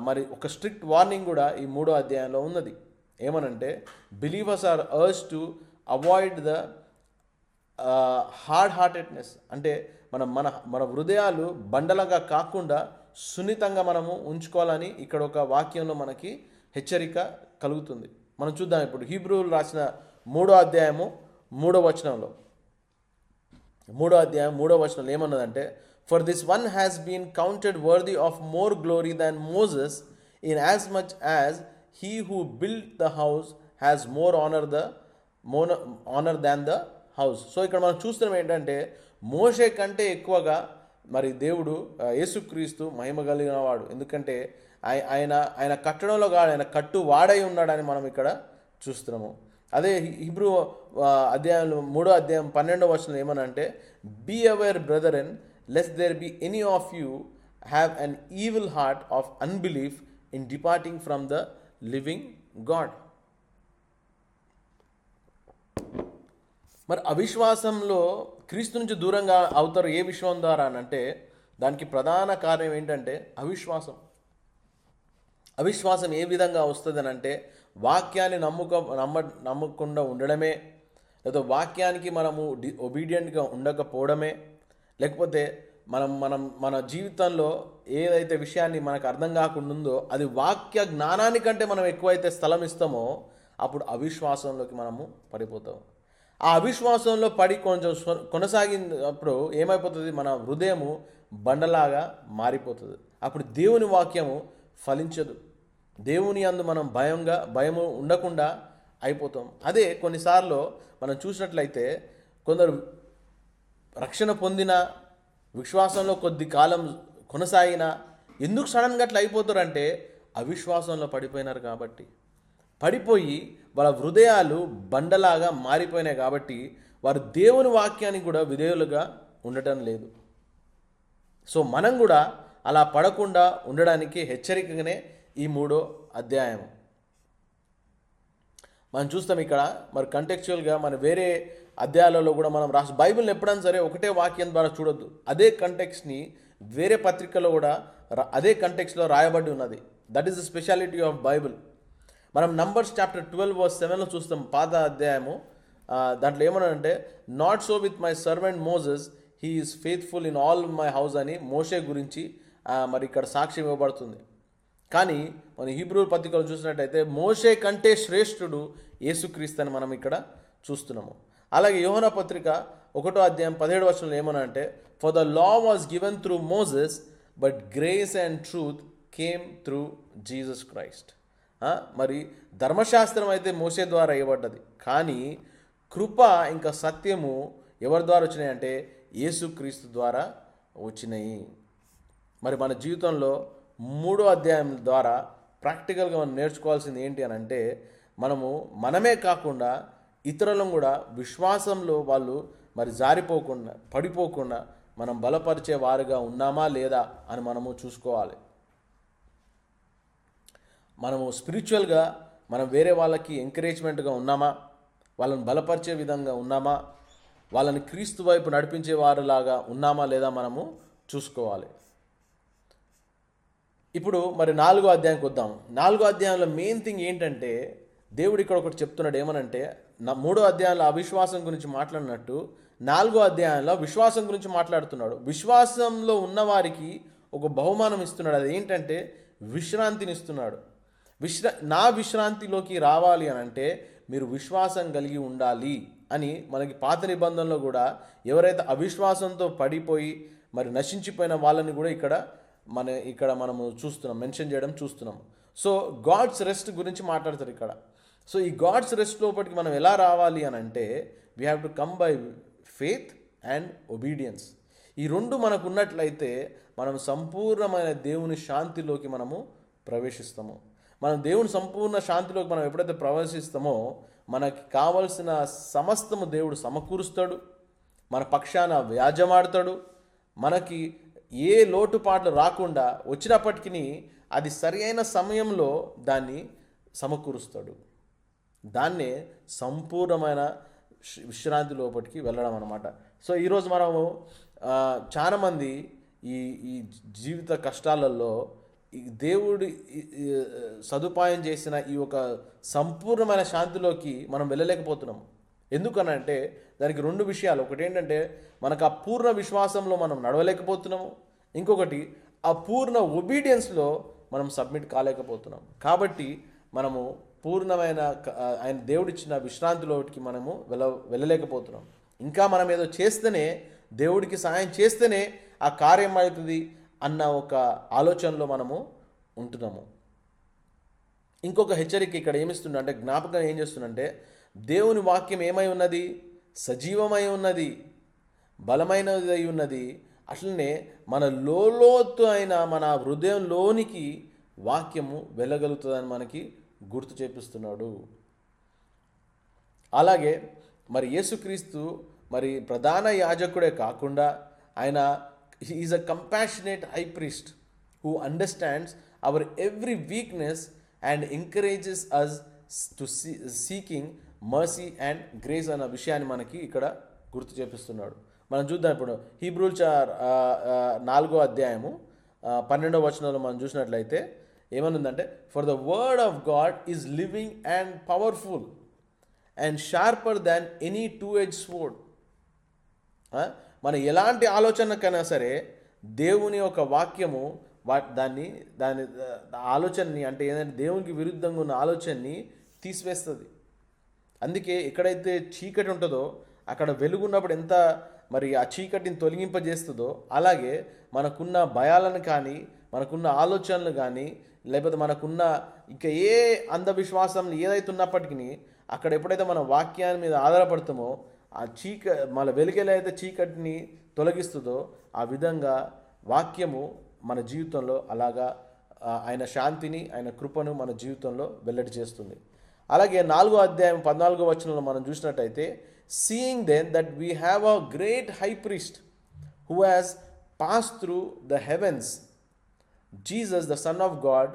మరి ఒక స్ట్రిక్ట్ వార్నింగ్ కూడా ఈ 3వ అధ్యాయంలో ఉన్నది. ఏమనంటే, believers are urged to avoid the hard heartedness అంటే మన మన హృదయాలు బండలంగా కాకుండా సున్నితంగా మనము ఉంచుకోవాలని ఇక్కడ ఒక వాక్యంలో మనకి హెచ్చరిక కలుగుతుంది. మనం చూద్దాం ఇప్పుడు హీబ్రూలు రాసిన 3వ అధ్యాయము 3వ వచనంలో 3వ అధ్యాయం 3వ వచనంలో ఏమన్నదంటే, for this one has been counted worthy of more glory than Moses in as much as he who build the house has more honour than the house. So ఇక్కడ మనం చూస్తున్నాం ఏంటంటే మోషే కంటే ఎక్కువగా మరి దేవుడు యేసుక్రీస్తు మహిమ కలిగిన వాడు. ఎందుకంటే ఆయన కట్టడంలో కాదు, ఆయన కట్టు వాడై ఉన్నాడని మనం ఇక్కడ చూస్తున్నాము. అదే హీబ్రూ అధ్యాయంలో 3వ అధ్యాయం 12వ వచనం ఏమనంటే, be aware brethren lest there be any of you have an evil heart of unbelief in departing from the living God. మరి అవిశ్వాసంలో క్రీస్తు నుంచి దూరంగా అవుతారు ఏ విషయం ద్వారా అని అంటే, దానికి ప్రధాన కారణం ఏంటంటే అవిశ్వాసం ఏ విధంగా వస్తుంది అని అంటే, వాక్యాన్ని నమ్మకుండా ఉండడమే, లేదా వాక్యానికి మనము ఒబీడియంట్గా ఉండకపోవడమే, లేకపోతే మన జీవితంలో ఏదైతే విషయాన్ని మనకు అర్థం కాకుండా ఉందో అది వాక్య జ్ఞానానికంటే మనం ఎక్కువైతే స్థలం ఇస్తామో అప్పుడు అవిశ్వాసంలోకి మనము పడిపోతాము. ఆ అవిశ్వాసంలో పడి కొంచెం కొనసాగినప్పుడు ఏమైపోతుంది, మన హృదయము బండలాగా మారిపోతుంది. అప్పుడు దేవుని వాక్యము ఫలించదు. దేవుని యందు మనం భయము ఉండకుండా అయిపోతాం. అదే కొన్నిసార్లు మనం చూసినట్లయితే కొందరు రక్షణ పొందిన విశ్వాసంలో కొద్ది కాలం కొనసాగిన ఎందుకు సడన్గా అట్లా అయిపోతారంటే అవిశ్వాసంలో పడిపోయినారు కాబట్టి, పడిపోయి వాళ్ళ హృదయాలు బండలాగా మారిపోయినాయి కాబట్టి వారు దేవుని వాక్యానికి కూడా విధేయులుగా ఉండటం లేదు. సో మనం కూడా అలా పడకుండా ఉండడానికి హెచ్చరికగానే ఈ 3వ అధ్యాయం మనం చూస్తాం. ఇక్కడ మరి కంటెక్చువల్గా మన వేరే అధ్యాయాలలో కూడా మనం బైబిల్ని ఎప్పుడైనా సరే ఒకటే వాక్యం ద్వారా చూడొద్దు. అదే కంటెక్స్ని వేరే పత్రికలో కూడా అదే కంటెక్స్లో రాయబడి ఉన్నది. That is the speciality of Bible. మనం నంబర్స్ చాప్టర్ 12:7 చూస్తాం, పాత అధ్యాయము. దాంట్లో ఏమన్నాడంటే, not so with my servant Moses, he is faithful in all my house అని మోషే గురించి మరి ఇక్కడ సాక్ష్యం ఇవ్వబడుతుంది. కానీ మన హీబ్రూ పత్రికలు చూసినట్టయితే మోషే కంటే శ్రేష్ఠుడు యేసుక్రీస్తు అని మనం ఇక్కడ చూస్తున్నాము. అలాగే యోహన పత్రిక 1వ అధ్యాయం 17వ వచనంలో ఏమనంటే, for the law was given through Moses but grace and truth came through Jesus Christ. మరి ధర్మశాస్త్రం అయితే మోషే ద్వారా ఇవ్వబడ్డది, కానీ కృప ఇంకా సత్యము ఎవరి ద్వారా వచ్చినాయి అంటే యేసుక్రీస్తు ద్వారా వచ్చినాయి. మరి మన జీవితంలో 3వ అధ్యాయం ద్వారా ప్రాక్టికల్గా మనం నేర్చుకోవాల్సింది ఏంటి అని అంటే, మనమే కాకుండా ఇతరులను కూడా విశ్వాసంలో వాళ్ళు మరి జారిపోకుండా పడిపోకుండా మనం బలపరిచే వారుగా ఉన్నామా లేదా అని మనము చూసుకోవాలి. మనము స్పిరిచువల్గా మనం వేరే వాళ్ళకి ఎంకరేజ్మెంట్గా ఉన్నామా, వాళ్ళని బలపరిచే విధంగా ఉన్నామా, వాళ్ళని క్రీస్తు వైపు నడిపించే వారిలాగా ఉన్నామా లేదా మనము చూసుకోవాలి. ఇప్పుడు మరి 4వ అధ్యాయానికి వద్దాం. 4వ అధ్యాయంలో మెయిన్ థింగ్ ఏంటంటే, దేవుడు ఇక్కడ ఒకటి చెప్తున్నాడు. ఏమనంటే, 3వ అధ్యాయంలో అవిశ్వాసం గురించి మాట్లాడినట్టు 4వ అధ్యాయంలో విశ్వాసం గురించి మాట్లాడుతున్నాడు. విశ్వాసంలో ఉన్నవారికి ఒక బహుమానం ఇస్తున్నాడు. అది ఏంటంటే విశ్రాంతిని ఇస్తున్నాడు. నా విశ్రాంతిలోకి రావాలి అని అంటే మీరు విశ్వాసం కలిగి ఉండాలి అని మనకి పాత నిబంధనలో కూడా ఎవరైతే అవిశ్వాసంతో పడిపోయి మరి నశించిపోయిన వాళ్ళని కూడా ఇక్కడ మనము చూస్తున్నాం, మెన్షన్ చేయడం చూస్తున్నాం. సో గాడ్స్ రెస్ట్ గురించి మాట్లాడతారు ఇక్కడ. సో ఈ గాడ్స్ రెస్ట్ లోపలికి మనం ఎలా రావాలి అని అంటే, we have to come by faith and obedience. ఈ రెండు మనకు ఉన్నట్లయితే మనం సంపూర్ణమైన దేవుని శాంతిలోకి మనము ప్రవేశిస్తాము. మనం దేవుని సంపూర్ణ శాంతిలోకి మనం ఎప్పుడైతే ప్రవేశిస్తామో మనకి కావలసిన సమస్తము దేవుడు సమకూరుస్తాడు, మన పక్షాన వ్యాజ్యమాడతాడు. మనకి ఏ లోటుపాట్లు రాకుండా వచ్చినప్పటికీ అది సరి అయిన సమయంలో దాన్ని సమకూరుస్తాడు. దాన్నే సంపూర్ణమైన విశ్రాంతి లోపలికి వెళ్ళడం అన్నమాట. సో ఈరోజు మనము చాలామంది ఈ జీవిత కష్టాలలో దేవుడి సదుపాయం చేసిన ఈ ఒక సంపూర్ణమైన శాంతిలోకి మనం వెళ్ళలేకపోతున్నాం. ఎందుకనంటే దానికి రెండు విషయాలు. ఒకటి ఏంటంటే మనకు ఆ పూర్ణ విశ్వాసంలో మనం నడవలేకపోతున్నాము, ఇంకొకటి ఆ పూర్ణ ఒబీడియన్స్లో మనం సబ్మిట్ కాలేకపోతున్నాం. కాబట్టి మనము పూర్ణమైన ఆయన దేవుడిచ్చిన విశ్రాంతిలోకి మనము వెళ్ళలేకపోతున్నాం. ఇంకా మనం ఏదో చేస్తేనే, దేవుడికి సహాయం చేస్తేనే ఆ కార్యం అవుతుంది అన్న ఒక ఆలోచనలో మనము ఉంటున్నాము. ఇంకొక హెచ్చరిక ఇక్కడ ఏమిస్తుందంటే, జ్ఞాపకం ఏం చేస్తుందంటే, దేవుని వాక్యం ఏమై ఉన్నది? సజీవమై ఉన్నది, బలమైనది అయి ఉన్నది. అట్లనే మన లోతు అయిన మన హృదయంలోనికి వాక్యము వెళ్ళగలుగుతుందని మనకి గుర్తు చేపిస్తున్నాడు. అలాగే మరి యేసుక్రీస్తు మరి ప్రధాన యాజకుడే కాకుండా ఆయన is a compassionate high priest who understands our every weakness and encourages us to seeking mercy and grace అన్న విషయాన్ని మనకి ఇక్కడ గుర్తు చేపిస్తున్నాడు. మనం చూద్దాం ఇప్పుడు హీబ్రూల్ 4వ అధ్యాయము 12వ వచనంలో మనం చూసినట్లయితే ఏమనుందంటే, for the word of God is living and powerful and sharper than any two-edged sword. మన ఎలాంటి ఆలోచనకైనా సరే దేవుని యొక్క వాక్యము దాని ఆలోచనని, అంటే ఏదంటే దేవునికి విరుద్ధంగా ఉన్న ఆలోచనని తీసివేస్తుంది. అందుకే ఎక్కడైతే చీకటి ఉంటుందో అక్కడ వెలుగున్నప్పుడు ఎంత మరి ఆ చీకటిని తొలగింపజేస్తుందో, అలాగే మనకున్న భయాలను కానీ, మనకున్న ఆలోచనలు కానీ, లేకపోతే మనకున్న ఇంకా ఏ అంధవిశ్వాసం ఏదైతే ఉన్నప్పటికీ అక్కడ ఎప్పుడైతే మన వాక్యాన్ని మీద ఆధారపడతామో ఆ మన వెలుగెలైతే చీకటిని తొలగిస్తుందో ఆ విధంగా వాక్యము మన జీవితంలో అలాగా ఆయన శాంతిని, ఆయన కృపను మన జీవితంలో వెల్లడి చేస్తుంది. అలాగే 4వ అధ్యాయం 14వ వచనంలో మనం చూసినట్టయితే, seeing then that we have a great high priest who has pass through the heavens, Jesus the son of God,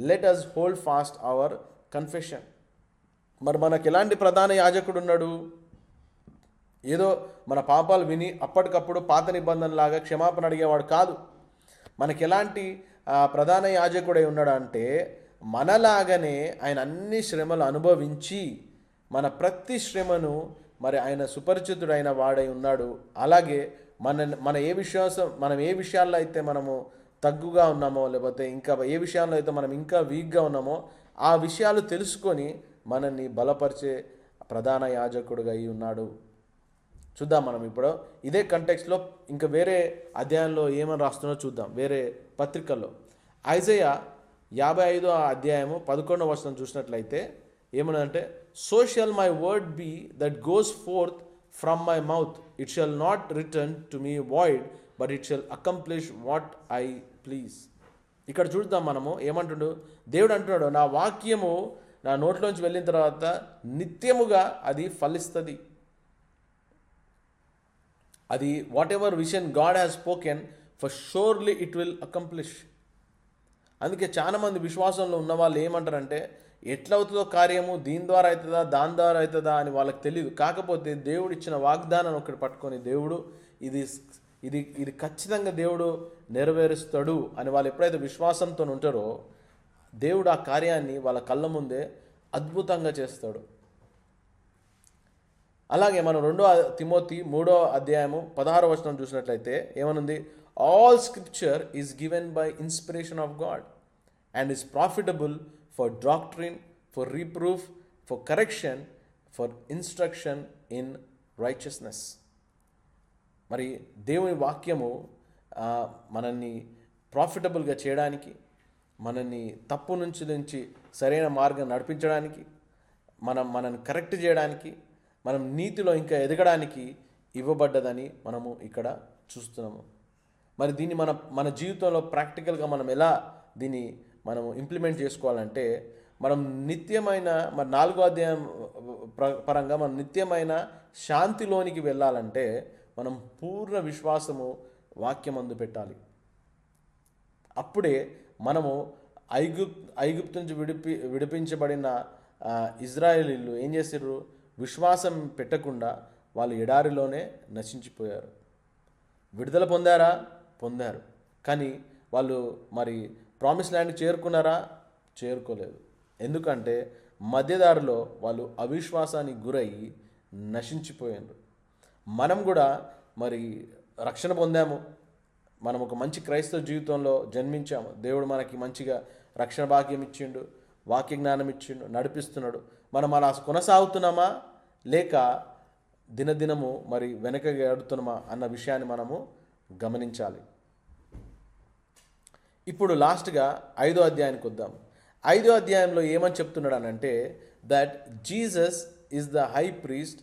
let us hold fast our confession. మరి మనకు ఎలాంటి ప్రధాన యాజకుడు ఉన్నాడు? ఏదో మన పాపాలు విని అప్పటికప్పుడు పాత నిబంధనలాగా క్షమాపణ అడిగేవాడు కాదు. మనకి ఎలాంటి ప్రధాన యాజకుడై ఉన్నాడు అంటే, మనలాగానే ఆయన అన్ని శ్రమలు అనుభవించి మన ప్రతి శ్రమను మరి ఆయన సుపరిచితుడైన వాడై ఉన్నాడు. అలాగే మనం ఏ విషయాల్లో అయితే మనము తగ్గుగా ఉన్నామో, లేకపోతే ఇంకా ఏ విషయాల్లో అయితే మనం ఇంకా వీక్గా ఉన్నామో ఆ విషయాలు తెలుసుకొని మనల్ని బలపరిచే ప్రధాన యాజకుడుగా అయి ఉన్నాడు. చూద్దాం మనం ఇప్పుడు ఇదే కంటెక్స్ట్లో ఇంకా వేరే అధ్యాయంలో ఏమని రాస్తుందో చూద్దాం. వేరే పత్రికల్లో ఐజయా 55వ అధ్యాయము 11వ వచనం చూసినట్లయితే ఏమనంటే, so shall my word be that goes forth from my mouth, it shall not return to me void but it shall accomplish what I please. ఇక్కడ చూద్దాం మనము ఏమంటున్నాడు, దేవుడు అంటున్నాడు, నా వాక్యము నా నోట్లోంచి వెళ్ళిన తర్వాత నిత్యముగా అది ఫలిస్తుంది. అది what ever vision God has spoken for surely it will accomplish. అందుకే చాలామంది విశ్వాసంలో ఉన్న వాళ్ళు ఏమంటారంటే, ఎట్లా అవుతుందో కార్యము, దీని ద్వారా అవుతుందా దాని ద్వారా అవుతుందా అని వాళ్ళకి తెలియదు. కాకపోతే దేవుడు ఇచ్చిన వాగ్దానాన్ని ఒకటి పట్టుకొని దేవుడు ఇది ఇది ఇది ఖచ్చితంగా దేవుడు నెరవేరుస్తాడు అని వాళ్ళు ఎప్పుడైతే విశ్వాసంతో ఉంటారో దేవుడు ఆ కార్యాన్ని వాళ్ళ కళ్ళ ముందే అద్భుతంగా చేస్తాడు. అలాగే మనం 2 తిమోతి 3వ అధ్యాయము 16వ వచనం చూసినట్లయితే ఏమనుంది, all scripture is given by inspiration of God and is profitable for doctrine, for reproof, for correction, for instruction in righteousness. మరి దేవుని వాక్యము మనల్ని ప్రాఫిటబుల్గా చేయడానికి, మనల్ని తప్పు నుంచి సరైన మార్గం నడిపించడానికి, మనల్ని కరెక్ట్ చేయడానికి, మనం నీతిలో ఇంకా ఎదగడానికి ఇవ్వబడ్డదని మనము ఇక్కడ చూస్తున్నాము. మరి దీన్ని మన జీవితంలో ప్రాక్టికల్గా మనం ఎలా దీన్ని మనం ఇంప్లిమెంట్ చేసుకోవాలంటే, మనం నిత్యమైన మరి 4వ అధ్యాయం పరంగా మనం నిత్యమైన శాంతిలోనికి వెళ్ళాలంటే మనం పూర్ణ విశ్వాసము వాక్యమందు పెట్టాలి. అప్పుడే మనము ఐగుప్తు నుంచి విడిపించబడిన ఇజ్రాయేలీలు ఏం చేశారు, విశ్వాసం పెట్టకుండా వాళ్ళు ఎడారిలోనే నశించిపోయారు. విడుదల పొందారా? పొందారు. కానీ వాళ్ళు మరి ప్రామిస్ ల్యాండ్కి చేరుకున్నారా? చేరుకోలేదు. ఎందుకంటే మధ్యదారిలో వాళ్ళు అవిశ్వాసానికి గురయ్యి నశించిపోయారు. మనం కూడా మరి రక్షణ పొందాము, మనం ఒక మంచి క్రైస్తవ జీవితంలో జన్మించాము, దేవుడు మనకి మంచిగా రక్షణ భాగ్యం ఇచ్చిండు, వాక్య జ్ఞానం ఇచ్చిండు, నడిపిస్తున్నాడు. మనం అలా కొనసాగుతున్నామా లేక దినదినము మరి వెనకగా ఆడుతున్నామా అన్న విషయాన్ని మనము గమనించాలి. ఇప్పుడు లాస్ట్గా 5వ అధ్యాయానికి వద్దాం. 5వ అధ్యాయంలో ఏమని చెప్తున్నాడు అనంటే that Jesus is the high priest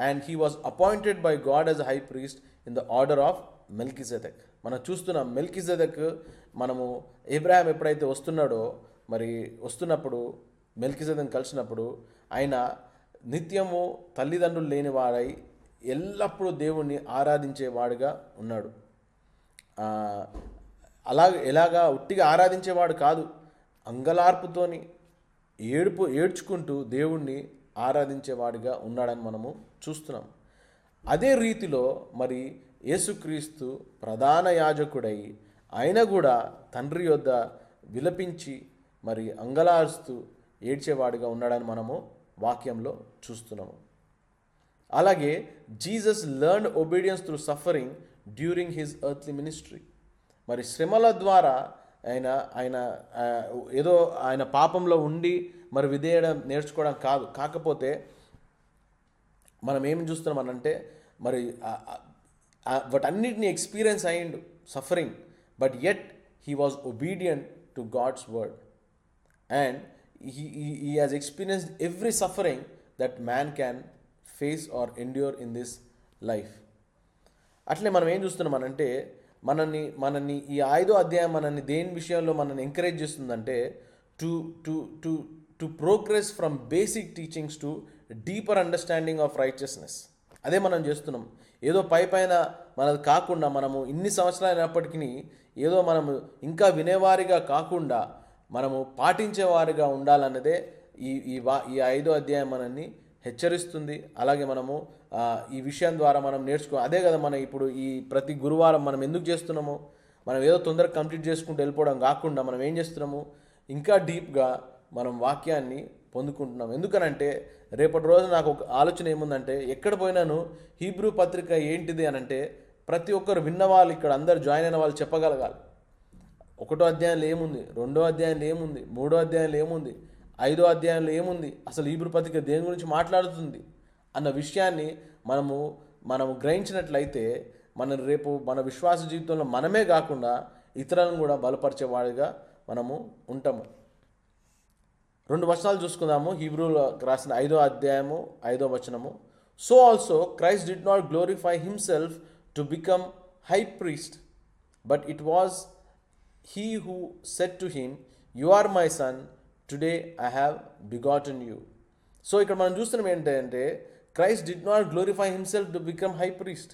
and he was appointed by God as high priest in the order of Melchizedek. మనం చూస్తున్నాం మెల్కిజెదెక్, మనము అబ్రహాం ఎప్పుడైతే వస్తున్నాడో మరి వస్తున్నప్పుడు మెల్కిజెదెక్ కలిసినప్పుడు ఆయన నిత్యము తల్లిదండ్రులు లేనివాడై ఎల్లప్పుడూ దేవుణ్ణి ఆరాధించేవాడుగా ఉన్నాడు. ఎలాగా ఉట్టిగా ఆరాధించేవాడు కాదు, అంగలార్పుతోని ఏడ్చుకుంటూ దేవుణ్ణి ఆరాధించేవాడిగా ఉన్నాడని మనము చూస్తున్నాం. అదే రీతిలో మరి యేసుక్రీస్తు ప్రధాన యాజకుడై ఆయన కూడా తండ్రి యొద్ద విలపించి మరి అంగలారుస్తూ ఏడ్చేవాడిగా ఉన్నాడని మనము వాక్యంలో చూస్తున్నాము. అలాగే Jesus learned obedience through suffering during his earthly ministry. మరి శ్రమల ద్వారా ఆయన ఏదో ఆయన పాపంలో ఉండి మరి విధేయడం నేర్చుకోవడం కాదు, కాకపోతే మనం ఏం చూస్తున్నాం అనంటే మరి వాటన్నిటిని ఎక్స్పీరియన్స్ అయ్యిండు suffering, but yet he was obedient to God's word and he has experienced every suffering that man can face or endure in this life. అట్లే మనం ఏం చూస్తున్నాం అనంటే మనల్ని ఈ 5వ అధ్యాయం మనల్ని దేని విషయంలో మనల్ని ఎంకరేజ్ చేస్తుందంటే to to to to progress from basic teachings to deeper understanding of righteousness. అదే మనం చేస్తున్నాం. ఏదో పైన మనది కాకుండా మనము ఇన్ని సంవత్సరాలు అయినప్పటికీ ఏదో మనము ఇంకా వినేవారిగా కాకుండా మనము పాటించేవారిగా ఉండాలన్నదే ఈ 5వ అధ్యాయం మనల్ని హెచ్చరిస్తుంది. అలాగే మనము ఈ విషయం ద్వారా మనం అదే కదా మనం ఇప్పుడు ఈ ప్రతి గురువారం మనం ఎందుకు చేస్తున్నాము, మనం ఏదో తొందరగా కంప్లీట్ చేసుకుంటూ వెళ్ళిపోవడం కాకుండా మనం ఏం చేస్తున్నాము, ఇంకా డీప్గా మనం వాక్యాన్ని పొందుకుంటున్నాం. ఎందుకనంటే రేపటి రోజు నాకు ఒక ఆలోచన ఏముందంటే ఎక్కడ పోయినాను హీబ్రూ పత్రిక ఏంటిది అనంటే ప్రతి ఒక్కరు విన్నవాళ్ళు ఇక్కడ అందరు జాయిన్ అయిన వాళ్ళు చెప్పగలగాలి. 1వ అధ్యాయంలో ఏముంది, 2వ అధ్యాయంలో ఏముంది, 3వ అధ్యాయంలో ఏముంది, 5వ అధ్యాయంలో ఏముంది, అసలు హీబ్రూ పత్రిక దేని గురించి మాట్లాడుతుంది అన్న విషయాన్ని మనము గ్రహించినట్లయితే రేపు మన విశ్వాస జీవితంలో మనమే కాకుండా ఇతరులను కూడా బలపరిచేవాడిగా మనము ఉంటాము. 2 వచనాలు చూసుకుందాము. హీబ్రూలో రాసిన 5వ అధ్యాయము 5వ వచనము. So also Christ did not glorify himself to become high priest, but it was he who said to him, you are my son, today I have begotten you. So ఇక్కడ మనం చూస్తున్నాం ఏంటంటే Christ did not glorify himself to become high priest.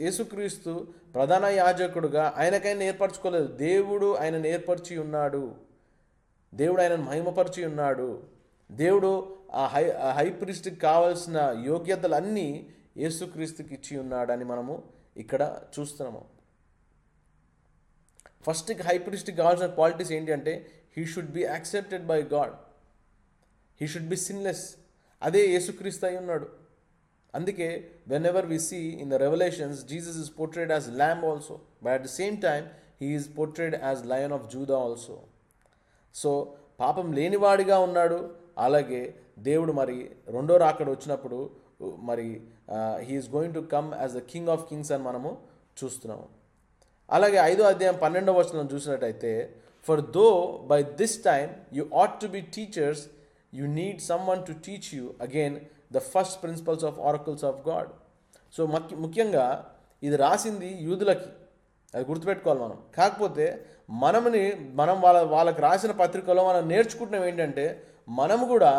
యేసుక్రీస్తు ప్రధాన యాజకుడుగా ఆయనకైనా ఏర్పరచుకోలేదు, దేవుడు ఆయనను ఏర్పరిచి ఉన్నాడు, దేవుడు ఆయనను మహిమపరిచి ఉన్నాడు. దేవుడు ఆ హై ప్రీస్ట్కి కావాల్సిన యోగ్యతలన్నీ యేసుక్రీస్తుకి ఇచ్చి ఉన్నాడని మనము ఇక్కడ చూస్తున్నాము. ఫస్ట్ హై ప్రీస్ట్కి కావాల్సిన క్వాలిటీస్ ఏంటి అంటే he should be accepted by God, he should be sinless. అదే యేసుక్రీస్తు అయి ఉన్నాడు. అందుకే whenever we see in the revelations Jesus is portrayed as lamb also, but at the same time he is portrayed as lion of Judah also. So పాపం లేనివాడిగా ఉన్నాడు. అలాగే దేవుడు మరి 2వ రాకడ వచ్చినప్పుడు మరి he is going to come as the king of kings అని మనము చూస్తున్నాము. అలాగే 5వ అధ్యాయం 12వ వచనం చూసినట్టయితే for though by this time you ought to be teachers you need someone to teach you again the first principles of oracles of God. So ముఖ్యంగా ఇది రాసింది యూదులకి, అది గుర్తుపెట్టుకోవాలి మనం. కాకపోతే మనం వాళ్ళకి రాసిన పత్రికలో మనం నేర్చుకుంటున్నాం ఏంటంటే మనము కూడా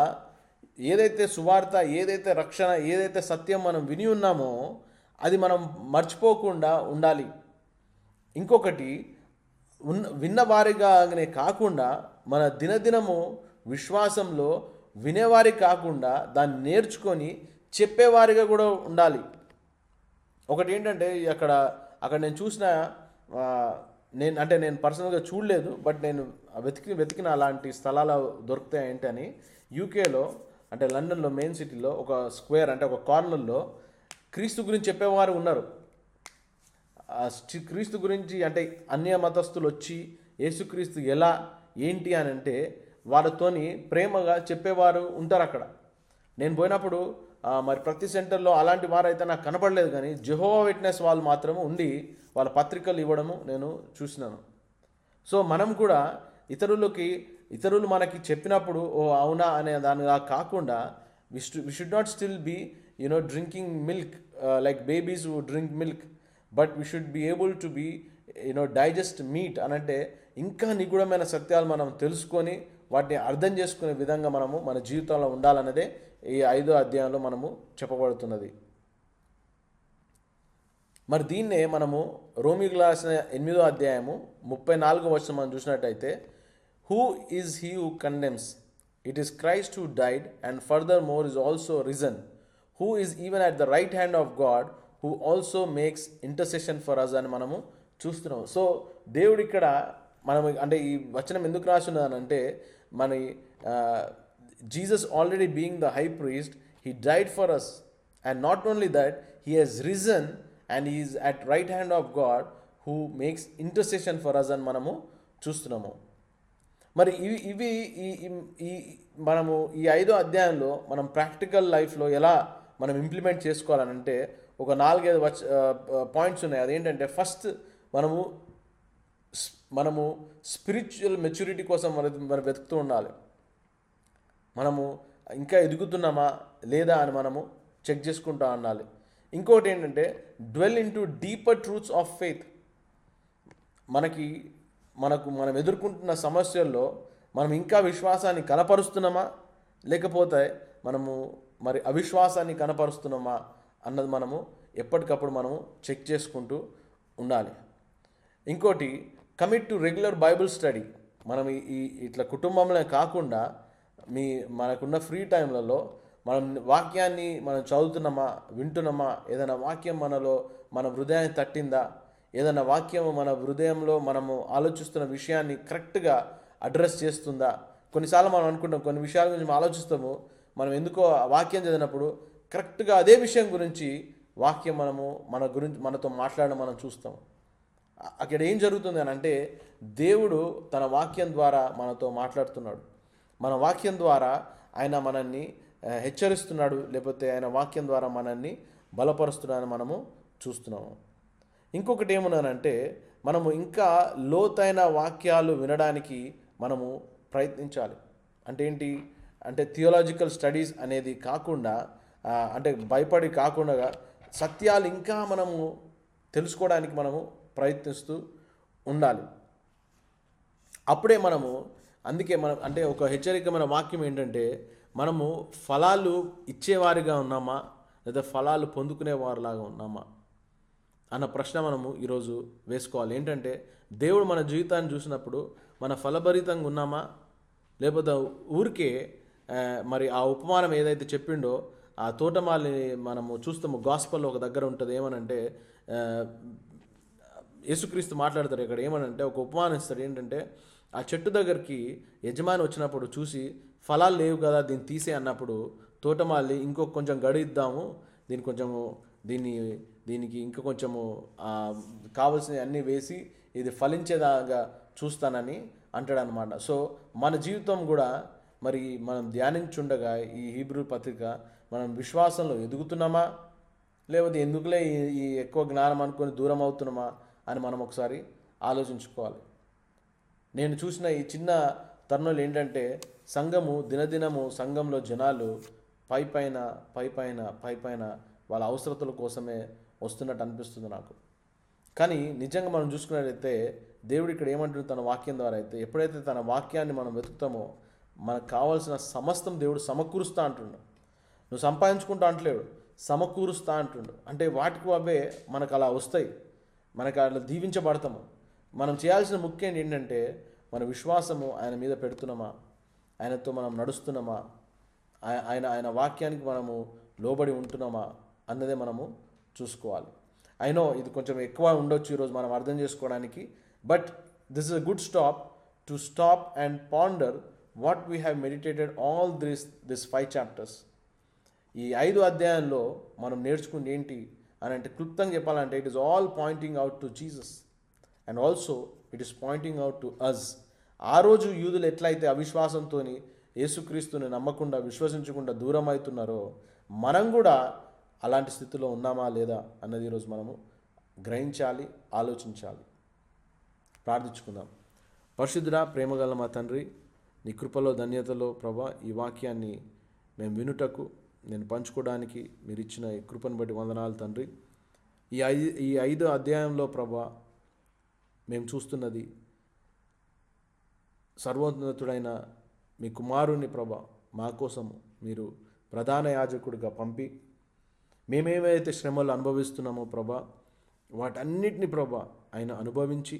ఏదైతే సువార్త, ఏదైతే రక్షణ, ఏదైతే సత్యం మనం విని ఉన్నామో అది మనం మర్చిపోకుండా ఉండాలి. ఇంకొకటి విన్నవారిగానే కాకుండా మన దినదినము విశ్వాసంలో వినేవారి కాకుండా దాన్ని నేర్చుకొని చెప్పేవారిగా కూడా ఉండాలి. ఒకటి ఏంటంటే అక్కడ నేను చూసిన నేను పర్సనల్గా చూడలేదు, బట్ నేను వెతికిన అలాంటి స్థలాలు దొరుకుతాయి ఏంటని యూకేలో అంటే లండన్లో మెయిన్ సిటీలో ఒక స్క్వేర్ అంటే ఒక కార్నర్లో క్రీస్తు గురించి చెప్పేవారు ఉన్నారు. క్రీస్తు గురించి అంటే అన్య మతస్థులు వచ్చి యేసుక్రీస్తు ఎలా ఏంటి అని అంటే వాళ్ళతోని ప్రేమగా చెప్పేవారు ఉంటారు అక్కడ. నేను పోయినప్పుడు మరి ప్రతి సెంటర్లో అలాంటి వారు అయితే నాకు కనపడలేదు, కానీ జెహోవా విట్నెస్ వాళ్ళు మాత్రము ఉండి వాళ్ళ పత్రికలు ఇవ్వడము నేను చూసినాను. సో మనం కూడా ఇతరులు మనకి చెప్పినప్పుడు ఓ అవునా అనే దానిగా కాకుండా we should not still be drinking milk like babies who drink milk, but we should be able to be digest meat అనంటే ఇంకా నిగూఢమైన సత్యాలు మనం తెలుసుకొని వాటిని అర్థం చేసుకునే విధంగా మనము మన జీవితంలో ఉండాలన్నదే ఈ 5వ అధ్యాయంలో మనము చెప్పబడుతున్నది. మరి దీన్నే మనము రోమీయులకు రాసిన 8వ అధ్యాయము 34వ వచనం మనం చూసినట్టయితే, who is he who condemns? It is Christ who died and furthermore is also risen, who is even at the right hand of God, who also makes intercession for us అని మనము చూస్తున్నాం. So దేవుడు ఇక్కడ మనం అంటే ఈ వచనం ఎందుకు రాసున్నదనంటే మన Jesus already being the high priest, he died for us, and not only that he has risen and he is at right hand of God who makes intercession for us అని మనము చూస్తున్నాము. మరి ఇవి ఈ మనము ఈ 5వ అధ్యాయంలో మనం ప్రాక్టికల్ లైఫ్లో ఎలా మనం ఇంప్లిమెంట్ చేసుకోవాలనంటే ఒక 4-5 పాయింట్స్ ఉన్నాయి. అదేంటంటే ఫస్ట్ మనము స్పిరిచువల్ మెచ్యూరిటీ కోసం మనం వెతుకుతూ ఉండాలి. మనము ఇంకా ఎదుగుతున్నామా లేదా అని మనము చెక్ చేసుకుంటూ ఉండాలి. ఇంకోటి ఏంటంటే dwell in to deeper truths of faith. మనం ఎదుర్కొంటున్న సమస్యల్లో మనం ఇంకా విశ్వాసాన్ని కనపరుస్తున్నామా లేకపోతే మనము మరి అవిశ్వాసాన్ని కనపరుస్తున్నామా అన్నది మనము ఎప్పటికప్పుడు మనము చెక్ చేసుకుంటూ ఉండాలి. ఇంకోటి commit to regular Bible study. మనం ఇట్లా కుటుంబంలో కాకుండా మనకున్న ఫ్రీ టైంలలో మనం వాక్యాన్ని మనం చదువుతున్నామా, వింటున్నామా, ఏదైనా వాక్యం మన హృదయాన్ని తట్టిందా, ఏదైనా వాక్యం మన హృదయంలో మనము ఆలోచిస్తున్న విషయాన్ని కరెక్ట్గా అడ్రస్ చేస్తుందా. కొన్నిసార్లు మనం అనుకుంటాం కొన్ని విషయాల గురించి మనం ఆలోచిస్తాము, మనం ఎందుకో వాక్యం చదివినప్పుడు కరెక్ట్గా అదే విషయం గురించి వాక్యం మనతో మాట్లాడడం మనం చూస్తాం. అక్కడ ఏం జరుగుతుంది అని అంటే దేవుడు తన వాక్యం ద్వారా మనతో మాట్లాడుతున్నాడు. మన వాక్యం ద్వారా ఆయన మనల్ని హెచ్చరిస్తున్నాడు, లేకపోతే ఆయన వాక్యం ద్వారా మనల్ని బలపరుస్తున్నాడని మనము చూస్తున్నాము. ఇంకొకటి ఏమన్నానంటే మనము ఇంకా లోతైన వాక్యాలు వినడానికి మనము ప్రయత్నించాలి. అంటే ఏంటి అంటే థియోలాజికల్ స్టడీస్ అనేది కాకుండా అంటే భయపడి కాకుండా సత్యాలు ఇంకా మనము తెలుసుకోవడానికి మనము ప్రయత్నిస్తూ ఉండాలి. అప్పుడే అందుకే అంటే ఒక హెచ్చరికమైన వాక్యం ఏంటంటే మనము ఫలాలు ఇచ్చేవారిగా ఉన్నామా లేదా ఫలాలు పొందుకునేవారిలాగా ఉన్నామా అన్న ప్రశ్న మనము ఈరోజు వేసుకోవాలి. ఏంటంటే దేవుడు మన జీవితాన్ని చూసినప్పుడు మన ఫలభరితంగా ఉన్నామా లేకపోతే ఊరికే మరి ఆ ఉపమానం ఏదైతే చెప్పిండో ఆ తోటమాలిని మనము చూస్తాము. గాస్పల్లో ఒక దగ్గర ఉంటుంది ఏమనంటే యేసుక్రీస్తు మాట్లాడతారు ఇక్కడ ఏమనంటే ఒక ఉపమానం ఇస్తాడు. ఏంటంటే ఆ చెట్టు దగ్గరికి యజమాని వచ్చినప్పుడు చూసి ఫలాలు లేవు కదా దీన్ని తీసే అన్నప్పుడు తోటమాలి ఇంకొక కొంచెం గడిద్దాము దీనికి ఇంకా కొంచెము కావలసినవి అన్నీ వేసి ఇది ఫలించేదాగా చూస్తానని అంటాడు అనమాట. సో మన జీవితం కూడా మరి మనం ధ్యానించుండగా ఈ హీబ్రూ పత్రిక మనం విశ్వాసంలో ఎదుగుతున్నామా లేకపోతే ఎందుకులే ఈ ఎక్కువ జ్ఞానం అనుకొని దూరం అవుతున్నామా అని మనం ఒకసారి ఆలోచించుకోవాలి. నేను చూసిన ఈ చిన్న తరుణాలు ఏంటంటే దినదినము సంఘంలో జనాలు పైపైన వాళ్ళ అవసరతల కోసమే వస్తున్నట్టు అనిపిస్తుంది నాకు. కానీ నిజంగా మనం చూసుకున్నట్లయితే దేవుడు ఇక్కడ ఏమంటుంది తన వాక్యం ద్వారా అయితే ఎప్పుడైతే తన వాక్యాన్ని మనం వెతుకుతామో మనకు కావాల్సిన సమస్తం దేవుడు సమకూరుస్తా అంటుండు. నువ్వు సంపాదించుకుంటా అంటలేడు, సమకూరుస్తా అంటుండు. అంటే వాటికి అవే మనకు అలా వస్తాయి, మనకు అలా దీవించబడతాము. మనం చేయాల్సిన ముఖ్యం ఏంటంటే మన విశ్వాసము ఆయన మీద పెడుతున్నామా, ఆయనతో మనం నడుస్తున్నామా, ఆయన వాక్యానికి మనము లోబడి ఉంటున్నామా అన్నదే మనము చూసుకోవాలి. అయినో ఇది కొంచెం ఎక్కువ ఉండొచ్చు ఈరోజు మనం అర్థం చేసుకోవడానికి, but this is a good stop to stop and ponder what we have meditated all this 5 chapters. ఈ 5 అధ్యాయాల్లో మనం నేర్చుకుంది ఏంటి అని అంటే, క్లుప్తంగా చెప్పాలంటే, it is all pointing out to Jesus and also it is pointing out to us. ఆ రోజు యూదులు ఎట్లయితే అవిశ్వాసంతో యేసుక్రీస్తుని నమ్మకుండా, విశ్వసించకుండా దూరం అవుతున్నారో, మనం కూడా అలాంటి స్థితిలో ఉన్నామా లేదా అన్నది ఈరోజు మనము గ్రహించాలి, ఆలోచించాలి. ప్రార్థించుకుందాం. పరిశుద్ధుడా, ప్రేమగల మా తండ్రి, నీ కృపలో, ధన్యతలో ప్రభా, ఈ వాక్యాన్ని మేము వినుటకు, నేను పంచుకోవడానికి మీరు ఇచ్చిన ఈ కృపను బట్టి వందనాలు తండ్రి. ఈ 5 అధ్యాయంలో ప్రభా మేము చూస్తున్నది సర్వోన్నతుడైన మీ కుమారుని ప్రభా మా కోసం మీరు ప్రధాన యాజకుడిగా పంపి, మేమేమైతే శ్రమలు అనుభవిస్తున్నామో ప్రభా, వాటన్నిటిని ప్రభా ఆయన అనుభవించి,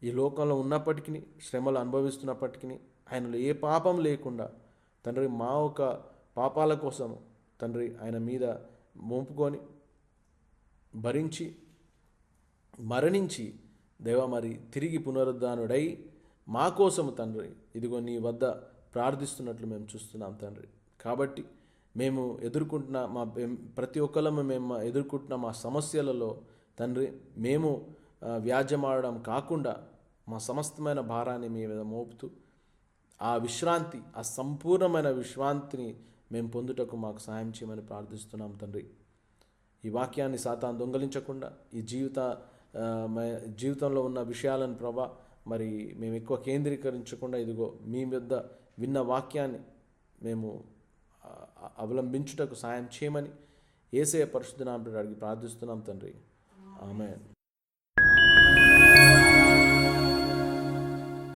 ఈ లోకంలో ఉన్నప్పటికీ, శ్రమలు అనుభవిస్తున్నప్పటికీ, ఆయనలో ఏ పాపం లేకుండా తండ్రి మా ఒక పాపాల కోసం తండ్రి ఆయన మీద మోపుకొని భరించి మరణించి దేవా మరి తిరిగి పునరుద్ధానుడై మా కోసము తండ్రి ఇదిగో నీ వద్ద ప్రార్థిస్తున్నట్లు మేము చూస్తున్నాం తండ్రి. కాబట్టి మేము ఎదుర్కొంటున్న ప్రతి ఒక్కళ్ళము మేము ఎదుర్కొంటున్న మా సమస్యలలో తండ్రి మేము వ్యాజ్యమాడడం కాకుండా మా సమస్తమైన భారాన్ని మీ మీద మోపుతూ ఆ విశ్రాంతి, ఆ సంపూర్ణమైన విశ్రాంతిని మేము పొందుటకు మాకు సహాయం చేయమని ప్రార్థిస్తున్నాం తండ్రి. ఈ వాక్యాన్ని సాతాను దొంగలించకుండా, ఈ జీవితంలో ఉన్న విషయాలను ప్రభా మరి మేము ఎక్కువ కేంద్రీకరించకుండా ఇదిగో మీ వద్ద విన్న వాక్యాన్ని మేము అవలంబించుటకు సహాయం చేయమని యేసయ్య పరిశుద్ధ నామములో అడిగి ప్రార్థిస్తున్నాం తండ్రి. ఆమేన్.